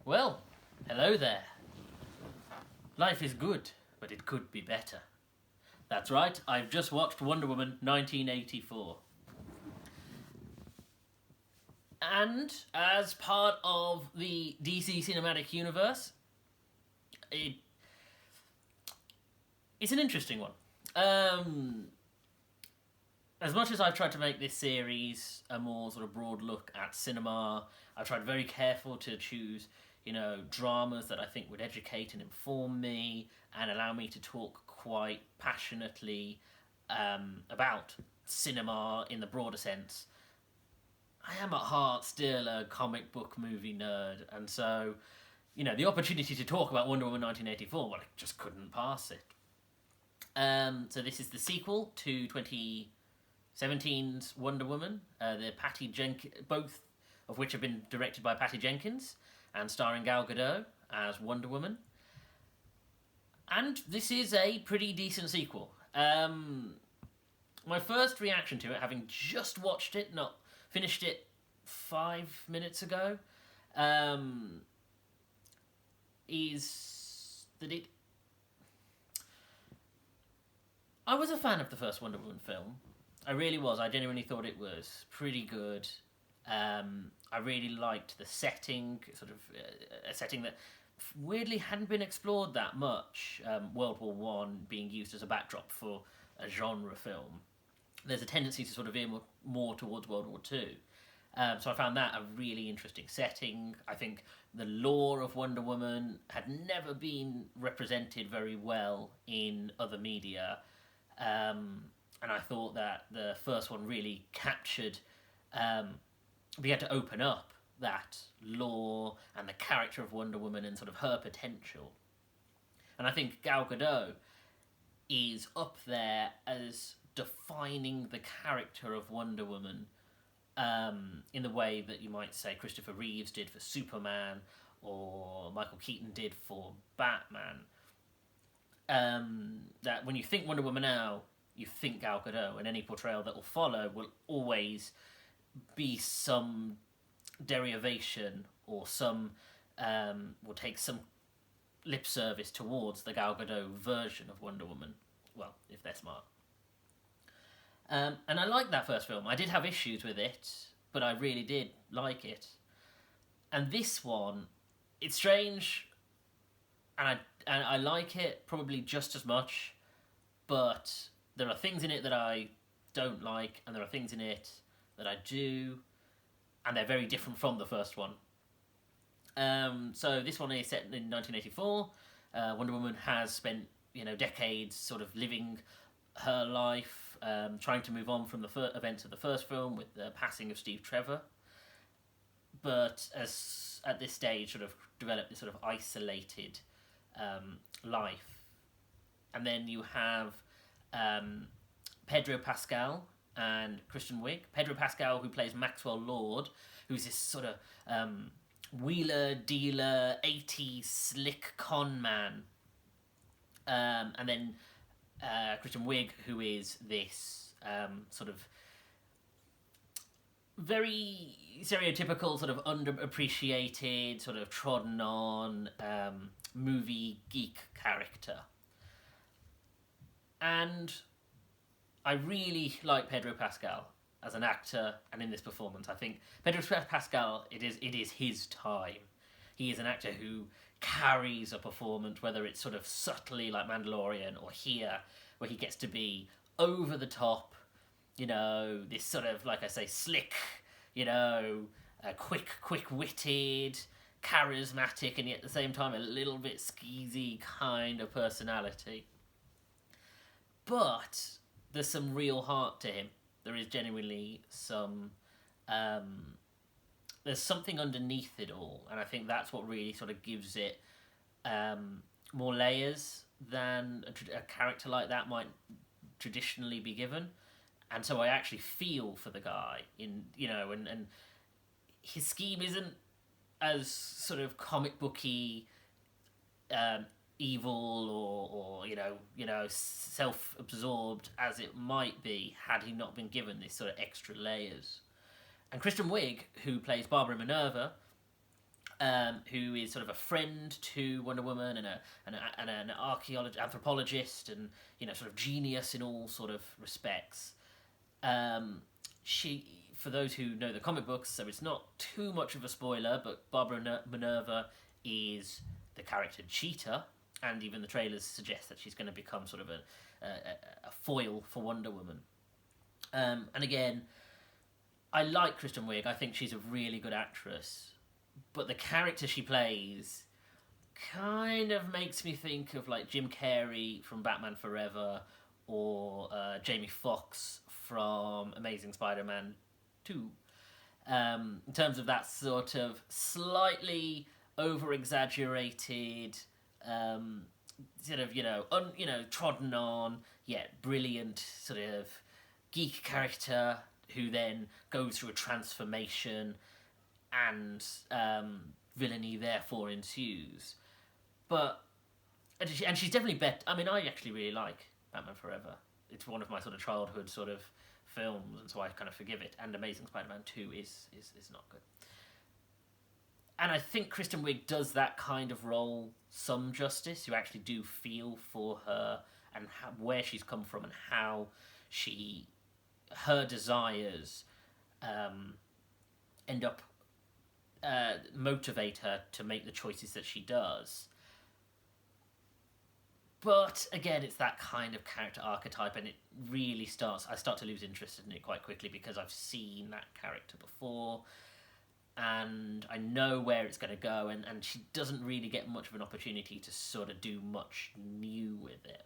Well, hello there. Life is good, but it could be better. That's right, I've just watched Wonder Woman 1984. And as part of the DC Cinematic Universe, it's an interesting one. As much as I've tried to make this series a more sort of broad look at cinema, I've tried very careful to choose, dramas that I think would educate and inform me and allow me to talk quite passionately about cinema in the broader sense. I am at heart still a comic book movie nerd, and so, the opportunity to talk about Wonder Woman 1984, well, I just couldn't pass it. So this is the sequel to 2017's Wonder Woman, both of which have been directed by Patty Jenkins, and starring Gal Gadot as Wonder Woman. And this is a pretty decent sequel. My first reaction to it, having just watched it, not finished it 5 minutes ago, is that I was a fan of the first Wonder Woman film. I really was. I genuinely thought it was pretty good. I really liked the setting, sort of a setting that weirdly hadn't been explored that much. World War One being used as a backdrop for a genre film. There's a tendency to sort of veer more towards World War Two. So I found that a really interesting setting. I think the lore of Wonder Woman had never been represented very well in other media. And I thought that the first one really captured, began to open up that lore and the character of Wonder Woman and sort of her potential. And I think Gal Gadot is up there as defining the character of Wonder Woman in the way that you might say Christopher Reeves did for Superman or Michael Keaton did for Batman. That when you think Wonder Woman now, you think Gal Gadot, and any portrayal that will follow will always be some derivation or will take some lip service towards the Gal Gadot version of Wonder Woman. Well, if they're smart. And I liked that first film. I did have issues with it, but I really did like it. And this one, it's strange, and I like it probably just as much, but there are things in it that I don't like, and there are things in it that I do, and they're very different from the first one. So this one is set in 1984. Wonder Woman has spent, decades sort of living her life, trying to move on from the events of the first film with the passing of Steve Trevor. But as at this stage, sort of developed this sort of isolated life. And then you have Pedro Pascal and Kristen Wiig. Pedro Pascal, who plays Maxwell Lord, who's this sort of wheeler, dealer, 80s slick con man. And then Kristen Wiig, who is this sort of very stereotypical, sort of underappreciated, sort of trodden on movie geek character. And I really like Pedro Pascal as an actor and in this performance. I think Pedro Pascal, it is his time. He is an actor who carries a performance, whether it's sort of subtly like Mandalorian or here, where he gets to be over the top, this sort of, like I say, slick, quick-witted, charismatic, and yet at the same time a little bit skeezy kind of personality. But there's some real heart to him. There is genuinely some... there's something underneath it all, and I think that's what really sort of gives it more layers than a character like that might traditionally be given. And so I actually feel for the guy and his scheme isn't as sort of comic booky, evil or self-absorbed as it might be had he not been given this sort of extra layers. And Kristen Wiig, who plays Barbara Minerva, who is sort of a friend to Wonder Woman and an anthropologist, and sort of genius in all sort of respects. She, for those who know the comic books, so it's not too much of a spoiler, but Barbara Minerva is the character Cheetah, and even the trailers suggest that she's going to become sort of a foil for Wonder Woman. And again, I like Kristen Wiig. I think she's a really good actress, but the character she plays kind of makes me think of like Jim Carrey from Batman Forever, or Jamie Foxx from Amazing Spider-Man 2. In terms of that sort of slightly over-exaggerated, sort of trodden on yet brilliant sort of geek character who then goes through a transformation, and villainy therefore ensues. But and she's definitely better. I mean, I actually really like Batman Forever. It's one of my sort of childhood sort of films, and so I kind of forgive it. And Amazing Spider-Man 2 is not good. And I think Kristen Wiig does that kind of role some justice. You actually do feel for her and where she's come from, and how her desires end up motivate her to make the choices that she does. But again, it's that kind of character archetype, and it really I start to lose interest in it quite quickly, because I've seen that character before, and I know where it's going to go, and she doesn't really get much of an opportunity to sort of do much new with it.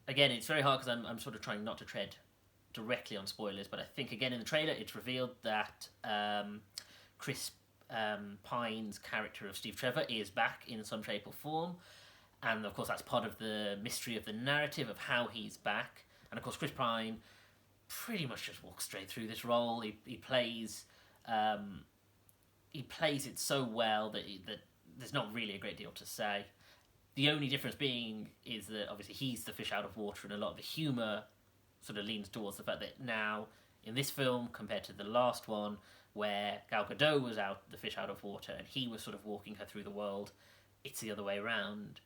Again, it's very hard because I'm sort of trying not to tread directly on spoilers, but I think again in the trailer it's revealed that Chris Pine's character of Steve Trevor is back in some shape or form, and of course that's part of the mystery of the narrative of how he's back. And of course Chris Pine pretty much just walks straight through this role. He plays it so well that there's not really a great deal to say. The only difference being is that obviously he's the fish out of water, and a lot of the humour sort of leans towards the fact that now in this film, compared to the last one where Gal Gadot was the fish out of water, and he was sort of walking her through the world, it's the other way around.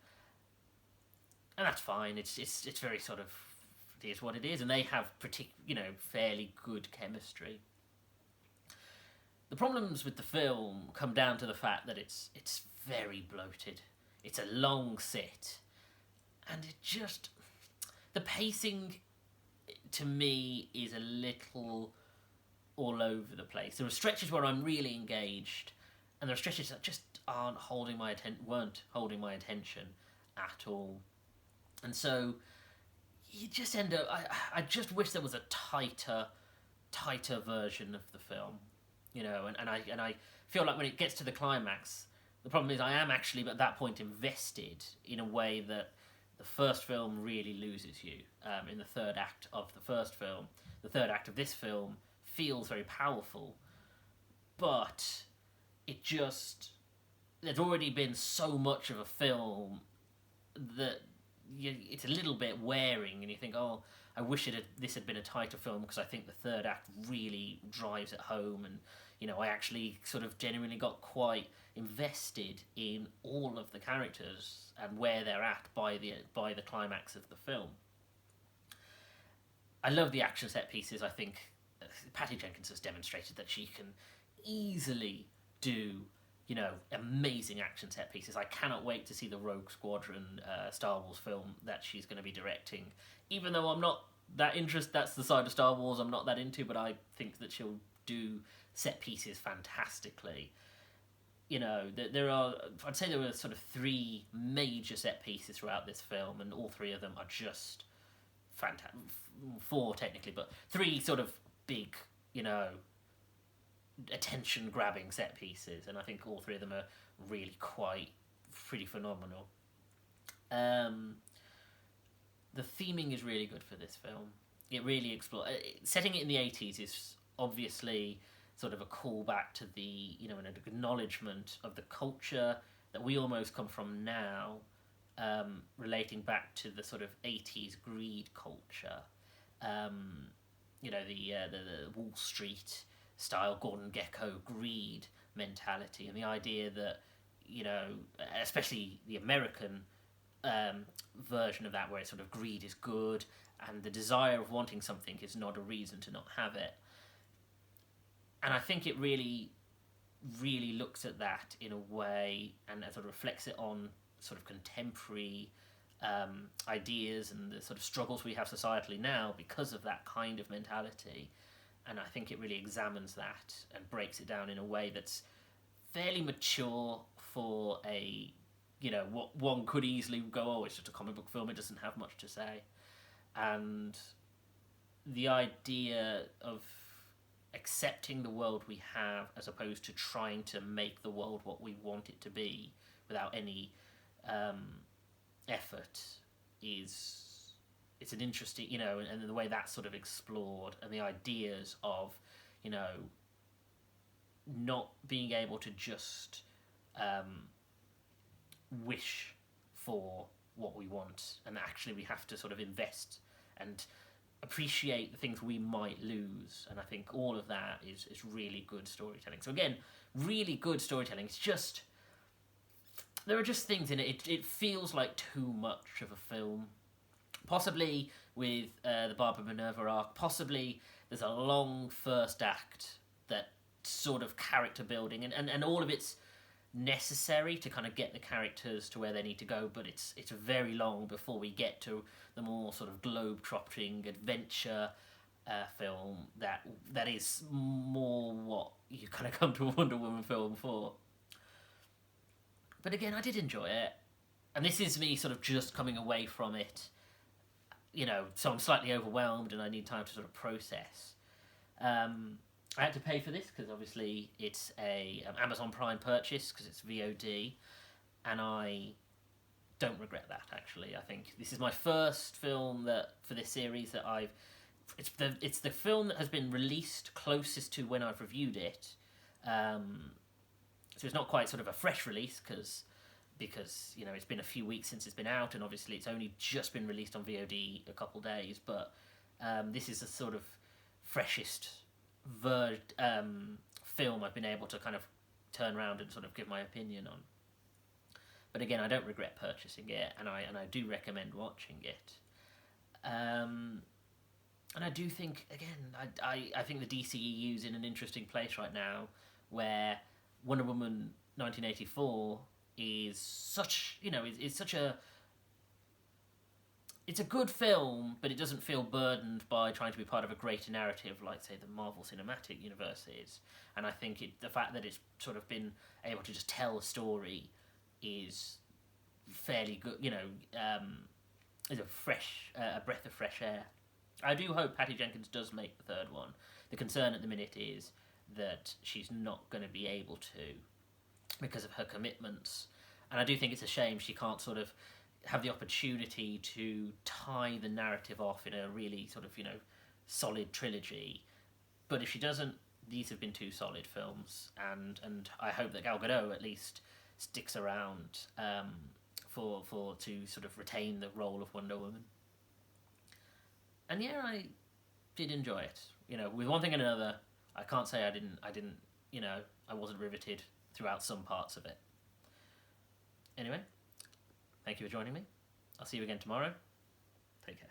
And that's fine. It's very sort of, it is what it is, and they have fairly good chemistry. The problems with the film come down to the fact that it's very bloated. It's a long sit, and the pacing to me is a little all over the place. There are stretches where I'm really engaged, and there are stretches that just weren't holding my attention at all. And so you just end up. I just wish there was a tighter version of the film, And I feel like when it gets to the climax, the problem is I am actually at that point invested in a way that the first film really loses you. In the third act of the first film, the third act of this film feels very powerful, but there's already been so much of a film that it's a little bit wearing, and you think, oh, I wish this had been a tighter film, because I think the third act really drives it home, and I actually sort of genuinely got quite invested in all of the characters and where they're at by the climax of the film. I love the action set pieces. I think Patty Jenkins has demonstrated that she can easily do amazing action set pieces. I cannot wait to see the Rogue Squadron Star Wars film that she's going to be directing, even though I'm not that interested. That's the side of Star Wars I'm not that into, but I think that she'll do set pieces fantastically. There are, I'd say there were sort of 3 major set pieces throughout this film, and all 3 of them are just fantastic. 4 technically, but 3 sort of big, attention-grabbing set pieces, and I think all 3 of them are really pretty phenomenal. The theming is really good for this film. It really explores. Setting it in the 80s is obviously sort of a callback to the, an acknowledgement of the culture that we almost come from now, relating back to the sort of 80s greed culture. The Wall Street style Gordon Gekko greed mentality, and the idea that, you know, especially the American version of that, where it's sort of greed is good and the desire of wanting something is not a reason to not have it. And I think it really, really looks at that in a way and sort of reflects it on sort of contemporary ideas and the sort of struggles we have societally now because of that kind of mentality. And I think it really examines that and breaks it down in a way that's fairly mature for a, you know, what one could easily go, oh, it's just a comic book film, it doesn't have much to say. And the idea of accepting the world we have as opposed to trying to make the world what we want it to be without any effort it's an interesting, you know, and the way that's sort of explored, and the ideas of, you know, not being able to just wish for what we want, and actually we have to sort of invest and appreciate the things we might lose. And I think all of that is really good storytelling. So again, really good storytelling. It's just, there are just things in it. It feels like too much of a film. Possibly with the Barbara Minerva arc, possibly there's a long first act that sort of character building, and all of it's necessary to kind of get the characters to where they need to go, but it's very long before we get to the more sort of globe-trotting adventure film that is more what you kind of come to a Wonder Woman film for. But again, I did enjoy it, and this is me sort of just coming away from it, you know, so I'm slightly overwhelmed and I need time to sort of process. I had to pay for this because obviously it's a Amazon Prime purchase because it's VOD, and I don't regret that, actually. I think this is my first film that for this series that it's the film that has been released closest to when I've reviewed it. So it's not quite sort of a fresh release because you know, it's been a few weeks since it's been out, and obviously it's only just been released on VOD a couple days, but this is the sort of freshest film I've been able to kind of turn around and sort of give my opinion on. But again, I don't regret purchasing it, and I do recommend watching it. And I do think, again, I think the DCEU's in an interesting place right now, where Wonder Woman 1984 is such, you know, is such a, it's a good film, but it doesn't feel burdened by trying to be part of a greater narrative like, say, the Marvel Cinematic Universe is. And I think the fact that it's sort of been able to just tell a story is fairly good, you know, is a breath of fresh air. I do hope Patty Jenkins does make the third one. The concern at the minute is that she's not going to be able to because of her commitments. And I do think it's a shame she can't sort of have the opportunity to tie the narrative off in a really sort of, you know, solid trilogy. But if she doesn't, these have been two solid films, and I hope that Gal Gadot at least sticks around for to sort of retain the role of Wonder Woman. And yeah, I did enjoy it. You know, with one thing and another, I can't say I didn't, you know, I wasn't riveted throughout some parts of it. Anyway, thank you for joining me. I'll see you again tomorrow. Take care.